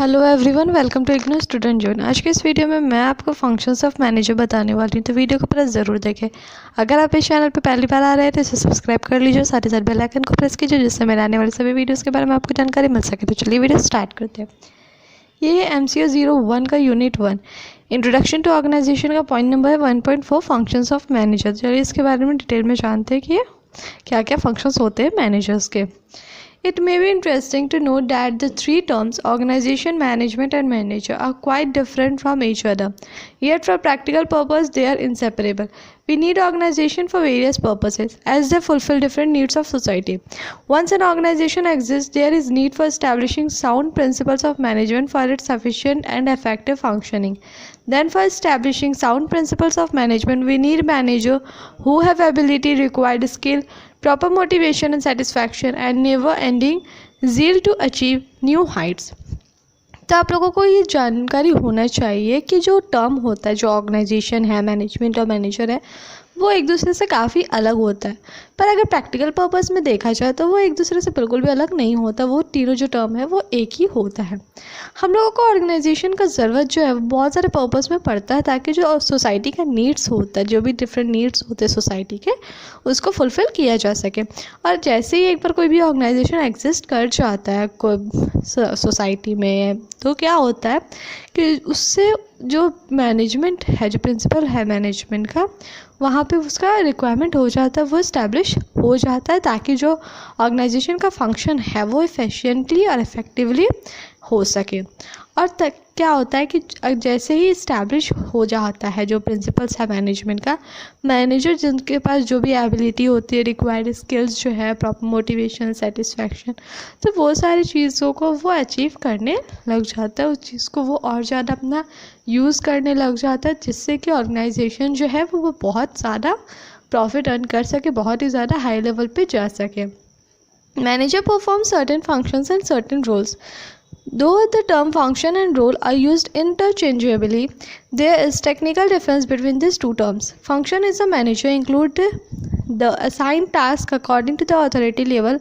Hello everyone, welcome to IGNOU student zone. आज के इस वीडियो में मैं आपको फंक्शंस ऑफ मैनेजर बताने वाली हूँ, तो वीडियो को पूरा ज़रूर देखें। अगर आप इस चैनल पर पहली बार आ रहे हैं तो इसे सब्सक्राइब कर लीजिए, साथ ही साथ बेल आइकन को प्रेस कीजिए जिससे मेरे आने वाले सभी वीडियोज़ के बारे में आपको जानकारी मिल सके। तो चलिए वीडियो स्टार्ट करते हैं। ये है MCO 01 का यूनिट 1 इंट्रोडक्शन टू ऑर्गेनाइजेशन का पॉइंट नंबर है 1.4 फंक्शंस ऑफ मैनेजर। चलिए इसके बारे में डिटेल में जानते हैं कि ये क्या क्या फंक्शंस होते हैं मैनेजर्स के। It may be interesting to note that the three terms organization, management and manager are quite different from each other. Yet for practical purpose they are inseparable. We need organization for various purposes as they fulfill different needs of society. Once an organization exists, there is need for establishing sound principles of management for its sufficient and effective functioning. Then for establishing sound principles of management, we need manager who have ability, required skill, proper motivation and satisfaction and never ending zeal to achieve new heights. तो आप लोगों को ये जानकारी होना चाहिए कि जो टर्म होता है, जो ऑर्गेनाइजेशन है, मैनेजमेंट और मैनेजर है, वो एक दूसरे से काफ़ी अलग होता है। पर अगर प्रैक्टिकल पर्पस में देखा जाए तो वो एक दूसरे से बिल्कुल भी अलग नहीं होता। वो तीनों जो टर्म है वो एक ही होता है। हम लोगों को ऑर्गेनाइजेशन का ज़रूरत जो है वो बहुत सारे पर्पस में पड़ता है, ताकि जो सोसाइटी का नीड्स होता है, जो भी डिफरेंट नीड्स होते हैं सोसाइटी के, उसको फुलफ़िल किया जा सके। और जैसे ही एक बार कोई भी ऑर्गेनाइजेशन एग्जिस्ट कर जाता है कोई सोसाइटी में, तो क्या होता है कि उससे जो मैनेजमेंट है, जो प्रिंसिपल है मैनेजमेंट का, वहाँ पे उसका रिक्वायरमेंट हो जाता है, वो इस्टेब्लिश हो जाता है, ताकि जो ऑर्गेनाइजेशन का फंक्शन है वो एफिशिएंटली और इफ़ेक्टिवली हो सके। और तक क्या होता है कि जैसे ही इस्टेब्लिश हो जाता है जो प्रिंसिपल्स है मैनेजमेंट का, मैनेजर जिनके पास जो भी एबिलिटी होती है, रिक्वायर्ड स्किल्स जो है, प्रॉपर मोटिवेशन, सेटिस्फैक्शन, तो वो सारी चीज़ों को वो अचीव करने लग जाता है। उस चीज़ को वो और ज़्यादा अपना यूज़ करने लग जाता है, जिससे कि ऑर्गेनाइजेशन जो है वो बहुत ज़्यादा प्रॉफिट अर्न कर सके, बहुत ही ज़्यादा हाई लेवल पे जा सके। Manager perform certain functions and certain roles. Though the term function and role are used interchangeably, there is technical difference between these two terms. Function is a manager include the assigned task according to the authority level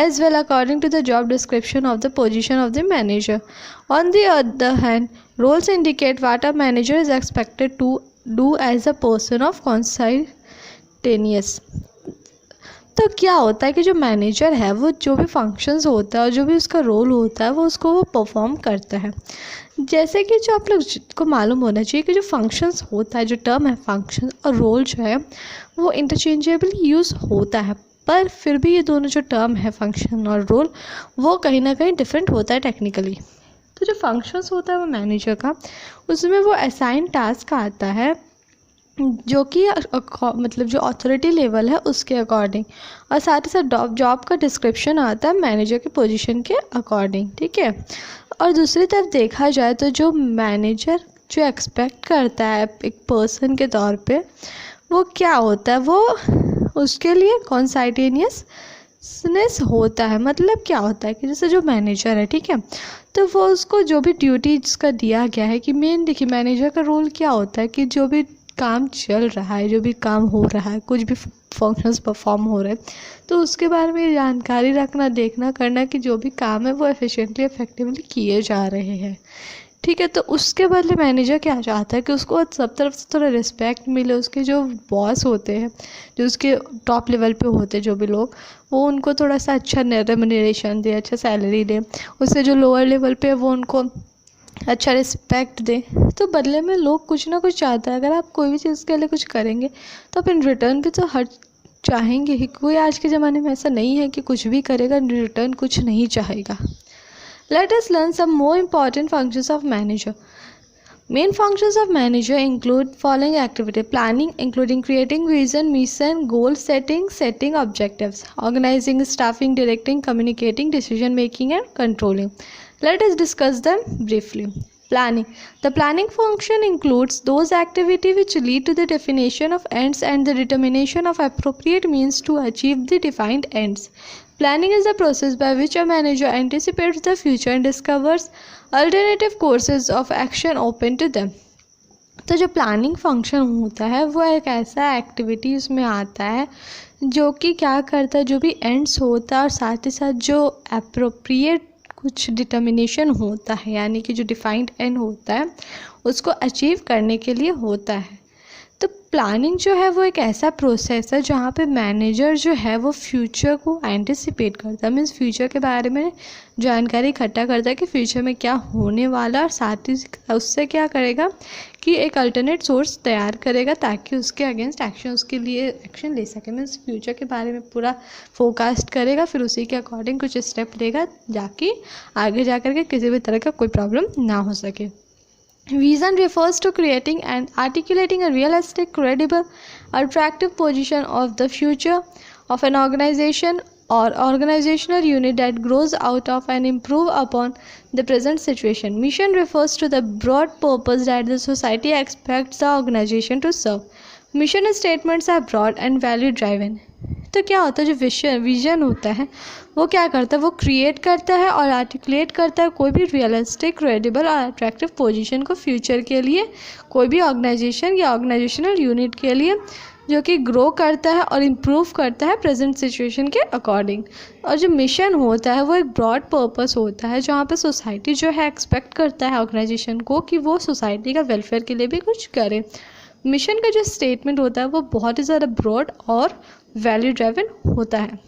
as well according to the job description of the position of the manager. On the other hand, roles indicate what a manager is expected to do as a person of conscientious. तो क्या होता है कि जो manager है वो जो भी फंक्शंस होता है और जो भी उसका रोल होता है वो उसको वो परफॉर्म करता है। जैसे कि जो आप लोग को मालूम होना चाहिए कि जो फंक्शंस होता है, जो टर्म है फंक्शन और रोल जो है वो इंटरचेंजेबली यूज़ होता है, पर फिर भी ये दोनों जो टर्म है फंक्शन और रोल वो कहीं ना कहीं डिफरेंट होता है टेक्निकली। तो जो फंक्शंस होता है वो मैनेजर का, उसमें वो असाइन टास्क आता है जो कि मतलब जो अथॉरिटी लेवल है उसके अकॉर्डिंग, और साथ ही साथ जॉब का डिस्क्रिप्शन आता है मैनेजर के पोजीशन के अकॉर्डिंग, ठीक है। और दूसरी तरफ देखा जाए तो जो मैनेजर जो एक्सपेक्ट करता है एक पर्सन के तौर पे, वो क्या होता है, वो उसके लिए कॉन्साइटेनियसनेस होता है। मतलब क्या होता है कि जैसे जो मैनेजर है, ठीक है, तो वो उसको जो भी ड्यूटीज का दिया गया है कि मेन देखिए मैनेजर का रोल क्या होता है कि जो भी काम चल रहा है, जो भी काम हो रहा है, कुछ भी फंक्शंस परफॉर्म हो रहे हैं, तो उसके बारे में जानकारी रखना, देखना, करना कि जो भी काम है वो एफिशिएंटली इफेक्टिवली किए जा रहे हैं, ठीक है। तो उसके बदले मैनेजर क्या चाहता है कि उसको सब तरफ से थोड़ा रिस्पेक्ट मिले। उसके जो बॉस होते हैं, जो उसके टॉप लेवल पे होते हैं जो भी लोग, वो उनको थोड़ा सा अच्छा रेम्यूनरेशन दे, अच्छा सैलरी दे। उससे जो लोअर लेवल पे वो उनको अच्छा रिस्पेक्ट दे। तो बदले में लोग कुछ ना कुछ चाहता है। अगर आप कोई भी चीज़ के लिए कुछ करेंगे तो आप इन रिटर्न भी तो हर चाहेंगे ही। कोई आज के ज़माने में ऐसा नहीं है कि कुछ भी करेगा इन रिटर्न कुछ नहीं चाहेगा। Let us learn some more important functions of manager. Main functions of manager include following activity: planning, including creating vision, mission, goal setting, setting objectives, organizing, staffing, directing, communicating, decision making and controlling. Let us discuss them briefly. Planning. The planning function includes those activities which lead to the definition of ends and the determination of appropriate means to achieve the defined ends. Planning is the process by which a manager anticipates the future and discovers alternative courses of action open to them. तो जो planning function होता है वो एक ऐसा activity उसमें आता है जो कि क्या करता है, जो भी एंड्स होता है और साथ ही साथ जो अप्रोप्रिएट कुछ डिटर्मिनेशन होता है, यानी कि जो डिफाइंड एंड होता है उसको अचीव करने के लिए होता है। तो प्लानिंग जो है वो एक ऐसा प्रोसेस है जहाँ पे मैनेजर जो है वो फ्यूचर को एंटिसिपेट करता है, मीन्स फ्यूचर के बारे में जानकारी इकट्ठा करता है कि फ्यूचर में क्या होने वाला, और साथ ही उससे क्या करेगा कि एक अल्टरनेट सोर्स तैयार करेगा ताकि उसके अगेंस्ट एक्शन, उसके लिए एक्शन ले सके। मीन्स फ्यूचर के बारे में पूरा फोरकास्ट करेगा, फिर उसी के अकॉर्डिंग कुछ स्टेप लेगा जाकि आगे जा कर के किसी भी तरह का कोई प्रॉब्लम ना हो सके। Vision refers to creating and articulating a realistic, credible, attractive position of the future of an organization or organizational unit that grows out of and improve upon the present situation. Mission refers to the broad purpose that the society expects the organization to serve. Mission statements are broad and value driven. तो क्या होता है, जो vision होता है वो क्या करता है, वो क्रिएट करता है और आर्टिकुलेट करता है कोई भी रियलिस्टिक, क्रेडिबल और अट्रैक्टिव पोजीशन को फ्यूचर के लिए, कोई भी ऑर्गेनाइजेशन या ऑर्गेनाइजेशनल यूनिट के लिए, जो कि ग्रो करता है और इम्प्रूव करता है प्रेजेंट सिचुएशन के अकॉर्डिंग। और जो मिशन होता है वो एक ब्रॉड पर्पस होता है जहाँ पे सोसाइटी जो है एक्सपेक्ट करता है ऑर्गेनाइजेशन को कि वो सोसाइटी का वेलफेयर के लिए भी कुछ करे। मिशन का जो स्टेटमेंट होता है वो बहुत ही ज़्यादा ब्रॉड और वैल्यू ड्राइवन होता है।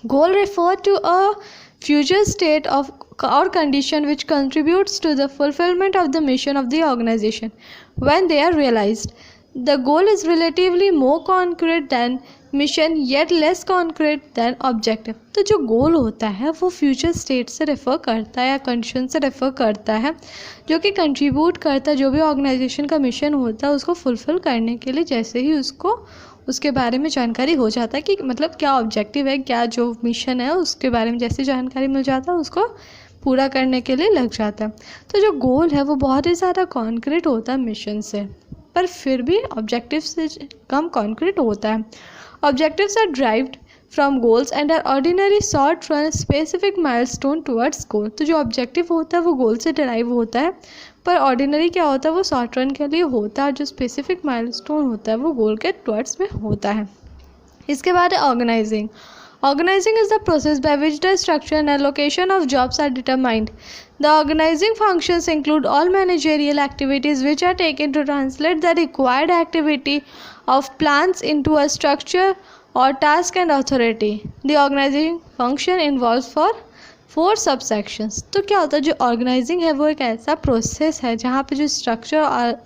Goal refer to a future state of or condition which contributes to the fulfillment of the mission of the organization when they are realized. The goal is relatively more concrete than mission yet less concrete than objective. तो जो गोल होता है वो future state से refer करता है या condition से रेफ़र करता है जो कि कंट्रीब्यूट करता है जो भी ऑर्गेनाइजेशन का मिशन होता है उसको फुलफ़िल करने के लिए। जैसे ही उसको उसके बारे में जानकारी हो जाता है कि मतलब क्या ऑब्जेक्टिव है, क्या जो मिशन है उसके बारे में जैसी जानकारी मिल जाता है उसको पूरा करने के लिए लग जाता है। तो जो गोल है वो बहुत ही ज़्यादा कॉन्क्रीट होता है मिशन से, पर फिर भी ऑब्जेक्टिव से कम कॉन्क्रीट होता है। Objectives are derived from goals and are ordinary short run specific milestone towards goal. तो जो ऑब्जेक्टिव होता है वो गोल से ड्राइव होता है, पर ऑर्डिनरी क्या होता है वो शॉर्ट रन के लिए होता है, और जो स्पेसिफिक माइलस्टोन होता है वो गोल के टुवर्ड्स में होता है। इसके बाद है organising. Organizing is the process by which the structure and allocation of jobs are determined. The organizing functions include all managerial activities which are taken to translate the required activity of plans into a structure or task and authority. The organizing function involves four subsections. तो क्या होता है, जो organising है वो एक ऐसा process है जहाँ पे जो स्ट्रक्चर और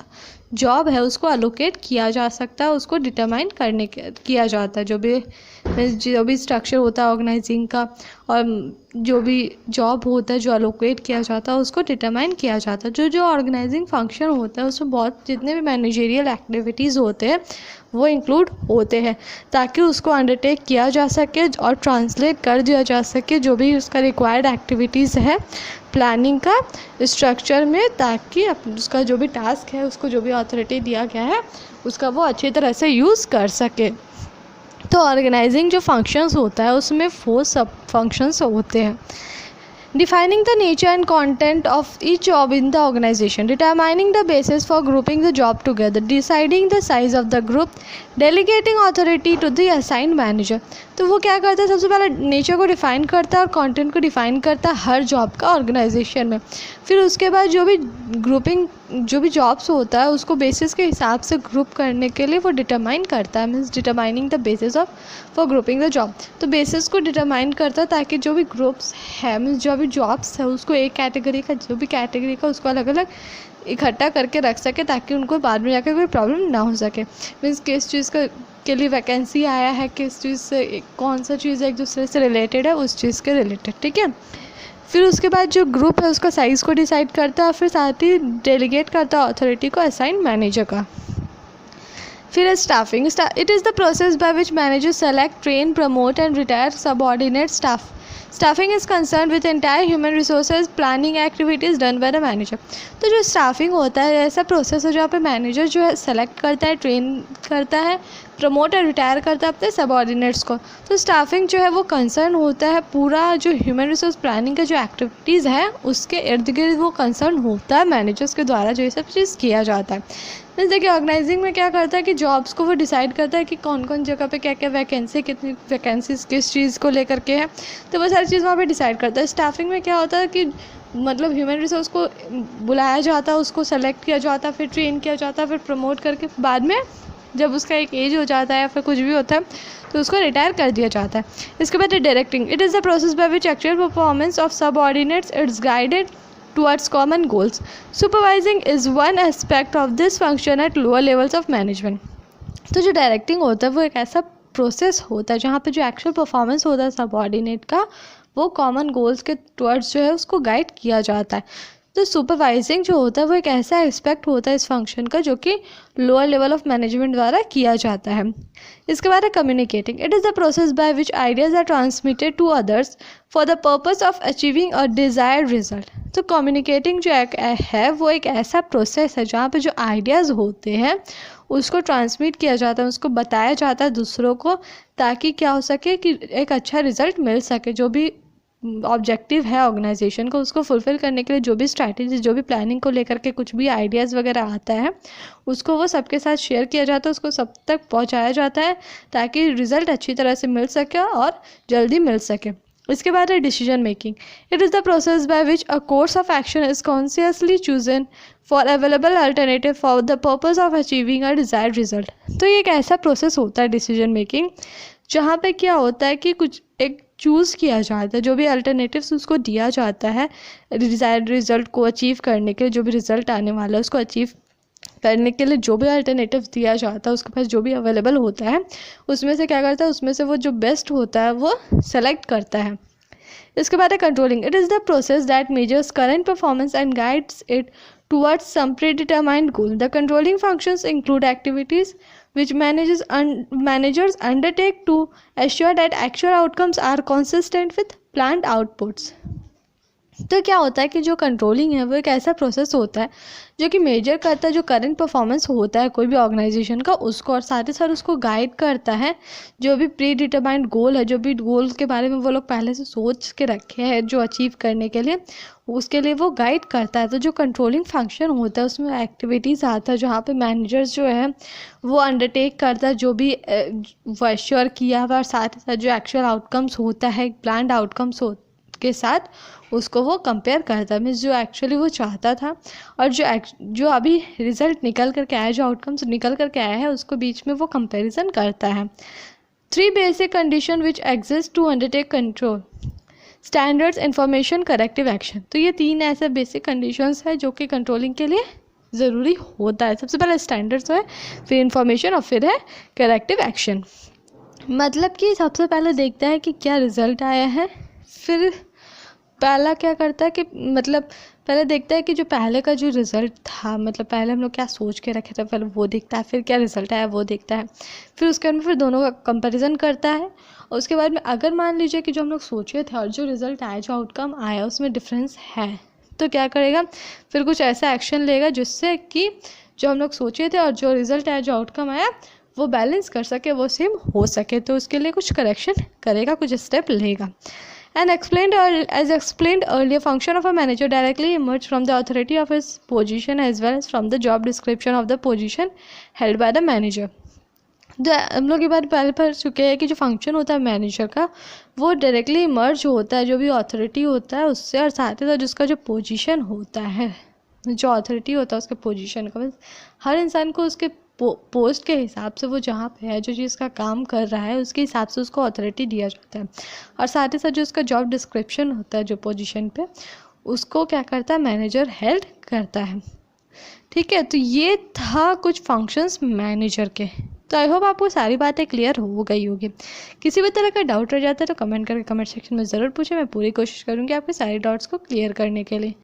जॉब है उसको अलोकेट किया जा सकता है, उसको डिटरमाइन किया जाता है। जो भी स्ट्रक्चर होता है ऑर्गेनाइजिंग का और जो भी जॉब होता है जो अलोकेट किया जाता है उसको डिटरमाइन किया जाता है। जो ऑर्गेनाइजिंग फंक्शन होता है उसमें बहुत जितने भी मैनेजरियल एक्टिविटीज़ होते हैं वो इंक्लूड होते हैं ताकि उसको अंडरटेक किया जा सके और ट्रांसलेट कर दिया जा सके जो भी उसका रिक्वायर्ड एक्टिविटीज़ है प्लानिंग का स्ट्रक्चर में, ताकि उसका जो भी टास्क है उसको जो भी अथॉरिटी दिया गया है उसका वो अच्छी तरह से यूज़ कर सके। तो ऑर्गेनाइजिंग जो फंक्शंस होता है उसमें 4 सब फंक्शंस होते हैं। Defining the nature and content of each job in the organization, determining the basis for grouping the job together, deciding the size of the group, delegating authority to the assigned manager. तो वो क्या करता है, सबसे पहले nature को define करता है और कंटेंट को डिफ़ाइन करता है हर जॉब का ऑर्गेनाइजेशन में। फिर उसके बाद जो भी ग्रुपिंग जो भी जॉब्स होता है उसको बेसिस के हिसाब से ग्रुप करने के लिए वो डिटरमाइन करता है, means determining the basis of for grouping the job. तो बेसिस को डिटरमाइन करता है ताकि जो भी ग्रुप्स है मीन्स जो भी जॉब्स है उसको एक कैटेगरी का जो भी कैटेगरी का उसको अलग अलग इकट्ठा करके रख सके ताकि उनको बाद में जाकर कोई प्रॉब्लम ना हो सके। मीन्स किस चीज़ का के लिए वैकेंसी आया है, किस चीज़ से कौन सा चीज़ एक दूसरे से रिलेटेड है उस चीज़ के रिलेटेड, ठीक है। फिर उसके बाद जो ग्रुप है उसका साइज़ को डिसाइड करता है और फिर साथ ही डेलीगेट करता है अथॉरिटी को असाइन मैनेजर का। फिर staffing, it is the process by which manager select, train, promote and retire subordinate staff. Staffing is concern with entire human resources planning activities done by the manager. तो जो staffing होता है ऐसा process है जहाँ पे मैनेजर जो है सेलेक्ट करता है, ट्रेन करता है, प्रमोट और रिटायर करता है अपने सबऑर्डिनेट्स को। तो स्टाफिंग जो है वो कंसर्न होता है पूरा जो ह्यूमन रिसोर्स प्लानिंग का जो एक्टिविटीज़ है उसके इर्द गिर्द वो कंसर्न होता है मैनेजर्स के द्वारा जो ये सब चीज़ किया जाता है। जैसे देखिए ऑर्गेनाइजिंग में क्या करता है कि जॉब्स को वो डिसाइड करता है कि कौन कौन जगह पे क्या क्या वैकेंसी, कितनी वैकेंसीज किस चीज़ को लेकर के है, तो वो सारी चीज़ वहाँ पे डिसाइड करता है। स्टाफिंग में क्या होता है कि मतलब ह्यूमन रिसोर्स को बुलाया जाता है, उसको सेलेक्ट किया जाता है, फिर ट्रेन किया जाता है, फिर प्रमोट करके बाद में जब उसका एक एज हो जाता है या फिर कुछ भी होता है तो उसको रिटायर कर दिया जाता है। इसके बाद directing, it is the process by which actual performance of subordinates it's guided towards common goals. Supervising is one aspect of this function at lower levels of management. तो जो डायरेक्टिंग होता है वो एक ऐसा प्रोसेस होता है जहाँ पे जो एक्चुअल परफॉर्मेंस होता है सबऑर्डिनेट का वो कॉमन गोल्स के टुवर्ड्स जो है उसको गाइड किया जाता है। तो सुपरवाइजिंग जो होता है वो एक ऐसा एस्पेक्ट होता है इस फंक्शन का जो कि लोअर लेवल ऑफ मैनेजमेंट द्वारा किया जाता है। इसके बाद है communicating, it is the process by which ideas are transmitted to others for the purpose of achieving a desired result. तो कम्युनिकेटिंग जो है वो एक ऐसा प्रोसेस है जहाँ पे जो आइडियाज़ होते हैं उसको ट्रांसमिट किया जाता है, उसको बताया जाता है दूसरों को, ताकि क्या हो सके कि एक अच्छा रिजल्ट मिल सके। जो भी ऑब्जेक्टिव है ऑर्गेनाइजेशन को उसको फुलफ़िल करने के लिए जो भी स्ट्रैटेजी, जो भी प्लानिंग को लेकर के कुछ भी आइडियाज़ वगैरह आता है उसको वो सबके साथ शेयर किया जाता है, उसको सब तक पहुंचाया जाता है ताकि रिज़ल्ट अच्छी तरह से मिल सके और जल्दी मिल सके। इसके बाद है decision making, it is the process by which a course of action is consciously chosen for available alternative for the purpose of achieving a desired result. तो ये एक ऐसा प्रोसेस होता है डिसीजन मेकिंग जहाँ पे क्या होता है कि कुछ एक चूज़ किया जाता है, जो भी अल्टरनेटिव्स उसको दिया जाता है डिज़ायर्ड रिजल्ट को अचीव करने के लिए, जो भी रिज़ल्ट आने वाला है उसको अचीव करने के लिए जो भी अल्टरनेटिव दिया जाता है उसके पास जो भी अवेलेबल होता है उसमें से क्या करता है, उसमें से वो जो बेस्ट होता है वो सेलेक्ट करता है। इसके बाद है controlling, it is the process that measures current performance and guides it towards some predetermined goal. The controlling functions include activities which managers undertake to assure that actual outcomes are consistent with planned outputs. तो क्या होता है कि जो controlling है वो एक ऐसा प्रोसेस होता है जो कि मेजर करता है जो करंट परफॉर्मेंस होता है कोई भी ऑर्गेनाइजेशन का उसको, और साथ ही साथ उसको गाइड करता है जो भी प्री डिटरमाइंड गोल है, जो भी गोल के बारे में वो लोग पहले से सोच के रखे हैं जो अचीव करने के लिए, उसके लिए वो गाइड करता है। तो जो कंट्रोलिंग फंक्शन होता है उसमें एक्टिविटीज़ आता है जहाँ पे मैनेजर्स जो है वो अंडरटेक करता है जो भी वो एश्योर किया हुआ, और साथ ही साथ जो एक्चुअल आउटकम्स होता है प्लान्ड आउटकम्स के साथ उसको वो कंपेयर करता है, मीन्स जो एक्चुअली वो चाहता था और जो अभी रिज़ल्ट निकल करके आया, जो आउटकम्स निकल करके आया है उसको बीच में वो कंपैरिजन करता है। 3 basic condition which exist to undertake control, standards, information, corrective action. तो ये 3 ऐसे बेसिक कंडीशंस है जो कि कंट्रोलिंग के लिए ज़रूरी होता है। सबसे पहले स्टैंडर्ड्स है, फिर इंफॉर्मेशन और फिर है करेक्टिव एक्शन। मतलब कि सबसे पहले देखता है कि क्या रिज़ल्ट आया है, फिर पहला क्या करता है कि मतलब पहले देखता है कि जो पहले का जो रिज़ल्ट था, मतलब पहले हम लोग क्या सोच के रखे थे पहले वो देखता है, फिर क्या रिज़ल्ट आया वो देखता है, फिर उसके बाद में फिर दोनों का कंपैरिजन करता है। और उसके बाद में अगर मान लीजिए कि जो हम लोग सोचे थे और जो रिज़ल्ट आया, जो आउटकम आया उसमें डिफरेंस है, तो क्या करेगा, फिर कुछ ऐसा एक्शन लेगा जिससे कि जो हम लोग सोचे थे और जो रिज़ल्ट आया, जो आउटकम आया वो बैलेंस कर सके, वो सेम हो सके। तो उसके लिए कुछ करेक्शन करेगा, कुछ स्टेप लेगा। As explained earlier, function of a manager directly emerge from the authority of his position as well as from the job description of the position held by the manager. तो हम लोग ये बात पहले पढ़ चुके हैं कि जो फंक्शन होता है मैनेजर का वो डायरेक्टली इमर्ज होता है जो भी अथॉरिटी होता है उससे, और साथ ही साथ जिसका जो पोजीशन होता है, जो अथॉरिटी होता है उसके पोजीशन का, हर इंसान को उसके पोस्ट के हिसाब से वो जहाँ पे है, जो चीज़ का काम कर रहा है उसके हिसाब से उसको अथॉरिटी दिया जाता है। और साथ ही साथ जो उसका जॉब डिस्क्रिप्शन होता है जो पोजीशन पे, उसको क्या करता है मैनेजर हेल्ड करता है। ठीक है, तो ये था कुछ फंक्शंस मैनेजर के। तो आई होप आपको सारी बातें क्लियर हो गई होगी। किसी भी तरह का डाउट रह जाता है तो कमेंट करके कमेंट सेक्शन में ज़रूर पूछें, मैं पूरी कोशिश करूँगी आपके सारे डाउट्स को क्लियर करने के लिए।